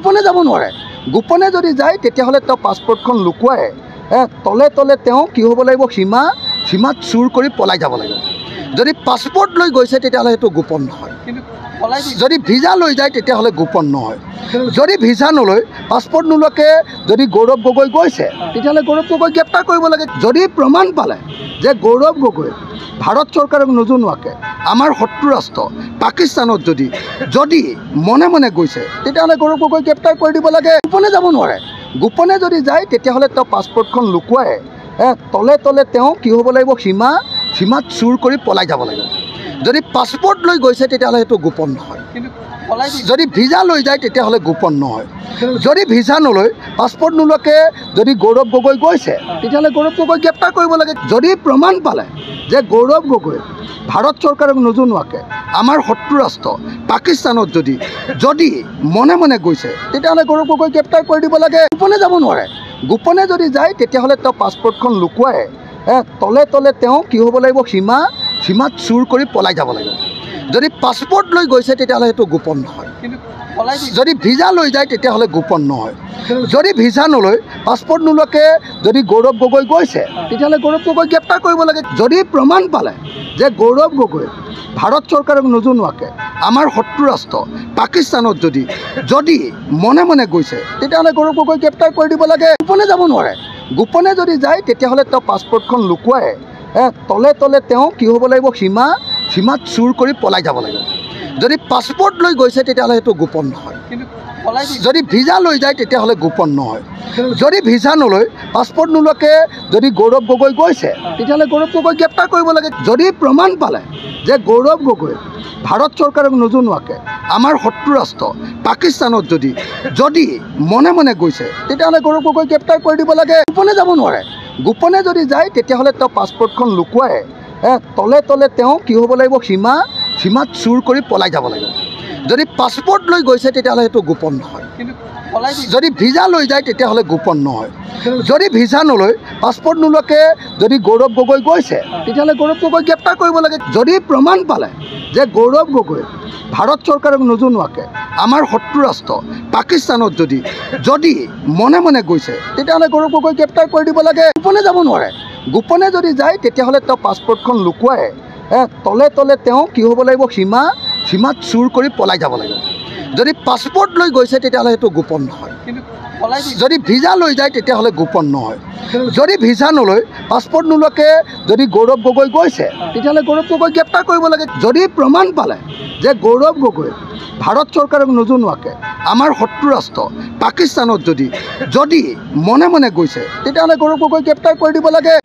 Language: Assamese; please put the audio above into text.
গোপনে যাব নোৱাৰে। গোপনে যদি যায় তেতিয়াহ'লে তেওঁ পাছপৰ্টখন লুকুৱাই তলে তলে তেওঁ কি হ'ব লাগিব, সীমাত চুৰ কৰি পলাই যাব লাগিব। যদি পাছপৰ্ট লৈ গৈছে তেতিয়াহ'লে সেইটো গোপন নহয়। যদি ভিজা লৈ যায় তেতিয়াহ'লে গোপন নহয়। যদি ভিজা নলৈ পাছপৰ্ট নোলোৱাকৈ যদি গৌৰৱ গগৈ গৈছে তেতিয়াহ'লে গৌৰৱ গগৈ গ্ৰেপ্তাৰ কৰিব লাগে। যদি প্ৰমাণ পালে যে গৌৰৱ গগৈ ভাৰত চৰকাৰক নজনোৱাকৈ আমাৰ শত্ৰু ৰাষ্ট্ৰ পাকিস্তানত যদি মনে মনে গৈছে তেতিয়াহ'লে গৌৰৱ গগৈ গ্ৰেপ্তাৰ কৰি দিব লাগে। গোপনে যাব নোৱাৰে। গোপনে যদি যায় তেতিয়াহ'লে তেওঁ পাছপৰ্টখন লুকুৱাই তলে তলে তেওঁ কি হ'ব লাগিব, সীমাত চুৰ কৰি পলাই যাব লাগিব। যদি পাছপৰ্ট লৈ গৈছে তেতিয়াহ'লে সেইটো গোপন নহয়। যদি ভিজা লৈ যায় তেতিয়াহ'লে গোপন নহয়। যদি ভিজা নলৈ পাছপৰ্ট নোলোৱাকৈ যদি গৌৰৱ গগৈ গৈছে তেতিয়াহ'লে গৌৰৱ গগৈ গ্ৰেপ্তাৰ কৰিব লাগে। যদি প্ৰমাণ পালে যে গৌৰৱ গগৈ ভাৰত চৰকাৰক নজনোৱাকৈ আমাৰ শত্ৰু ৰাষ্ট্ৰ পাকিস্তানত যদি মনে মনে গৈছে তেতিয়াহ'লে গৌৰৱ গগৈ গ্ৰেপ্তাৰ কৰি দিব লাগে। গোপনে যাব নোৱাৰে। গোপনে যদি যায় তেতিয়াহ'লে তেওঁ পাছপৰ্টখন লুকুৱাই তলে তলে তেওঁ কি হ'ব লাগিব, সীমাত চুৰ কৰি পলাই যাব লাগিব। যদি পাছপৰ্ট লৈ গৈছে তেতিয়াহ'লে সেইটো গোপন নহয়। যদি ভিজা লৈ যায় তেতিয়াহ'লে গোপন নহয়। যদি ভিজা নলৈ পাছপৰ্ট নোলোৱাকৈ যদি গৌৰৱ গগৈ গৈছে তেতিয়াহ'লে গৌৰৱ গগৈ গ্ৰেপ্তাৰ কৰিব লাগে। যদি প্ৰমাণ পালে যে গৌৰৱ গগৈ ভাৰত চৰকাৰক নজনোৱাকৈ আমাৰ শত্ৰু ৰাষ্ট্ৰ পাকিস্তানত যদি মনে মনে গৈছে তেতিয়াহ'লে গৌৰৱ গগৈ গ্ৰেপ্তাৰ কৰি দিব লাগে। গোপনে যাব নোৱাৰে। গোপনে যদি যায় তেতিয়াহ'লে তেওঁ পাছপৰ্টখন লুকুৱাই তলে তলে তেওঁ কি হ'ব লাগিব, সীমাত চুৰ কৰি পলাই যাব লাগিব। যদি পাছপৰ্ট লৈ গৈছে তেতিয়াহ'লে সেইটো গোপন নহয়। যদি ভিজা লৈ যায় তেতিয়াহ'লে গোপন নহয়। যদি ভিজা নলৈ পাছপৰ্ট নোলোৱাকৈ যদি গৌৰৱ গগৈ গৈছে তেতিয়াহ'লে গৌৰৱ গগৈ গ্ৰেপ্তাৰ কৰিব লাগে। যদি প্ৰমাণ পালে যে গৌৰৱ গগৈ ভাৰত চৰকাৰক নজনোৱাকৈ আমাৰ শত্ৰু ৰাষ্ট্ৰ পাকিস্তানত যদি মনে মনে গৈছে তেতিয়াহ'লে গৌৰৱ গগৈ গ্ৰেপ্তাৰ কৰি দিব লাগে। গোপনে যাব নোৱাৰে। গোপনে যদি যায় তেতিয়াহ'লে তেওঁ পাছপৰ্টখন লুকুৱাই তলে তলে তেওঁ কি হ'ব লাগিব, সীমাত চুৰ কৰি পলাই যাব লাগিব। যদি পাছপৰ্ট লৈ গৈছে তেতিয়াহ'লে সেইটো গোপন নহয়। যদি ভিজা লৈ যায় তেতিয়াহ'লে গোপন নহয়। যদি ভিজা নলৈ পাছপৰ্ট নোলোৱাকৈ যদি গৌৰৱ গগৈ গৈছে তেতিয়াহ'লে গৌৰৱ গগৈ গ্ৰেপ্তাৰ কৰিব লাগে। যদি প্ৰমাণ পালে যে গৌৰৱ গগৈ ভাৰত চৰকাৰক নজনোৱাকৈ আমাৰ শত্ৰু ৰাষ্ট্ৰ পাকিস্তানত যদি মনে মনে গৈছে তেতিয়াহ'লে গৌৰৱ গগৈ গ্ৰেপ্তাৰ কৰি দিব লাগে। গোপনে যাব নোৱাৰে। গোপনে যদি যায় তেতিয়াহ'লে তেওঁ পাছপৰ্টখন লুকুৱাই তলে তলে তেওঁ কি হ'ব লাগিব, সীমাত চুৰ কৰি পলাই যাব লাগিব। যদি পাছপৰ্ট লৈ গৈছে তেতিয়াহ'লে সেইটো গোপন নহয়। যদি ভিজা লৈ যায় তেতিয়াহ'লে গোপন নহয়। যদি ভিজা নলৈ পাছপৰ্ট নোলোৱাকৈ যদি গৌৰৱ গগৈ গৈছে তেতিয়াহ'লে গৌৰৱ গগৈ গ্ৰেপ্তাৰ কৰিব লাগে। যদি প্ৰমাণ পালে যে গৌৰৱ গগৈ ভাৰত চৰকাৰক নজনোৱাকৈ আমাৰ শত্ৰু ৰাষ্ট্ৰ পাকিস্তানত যদি মনে মনে গৈছে তেতিয়াহ'লে গৌৰৱ গগৈ গ্ৰেপ্তাৰ কৰি দিব লাগে।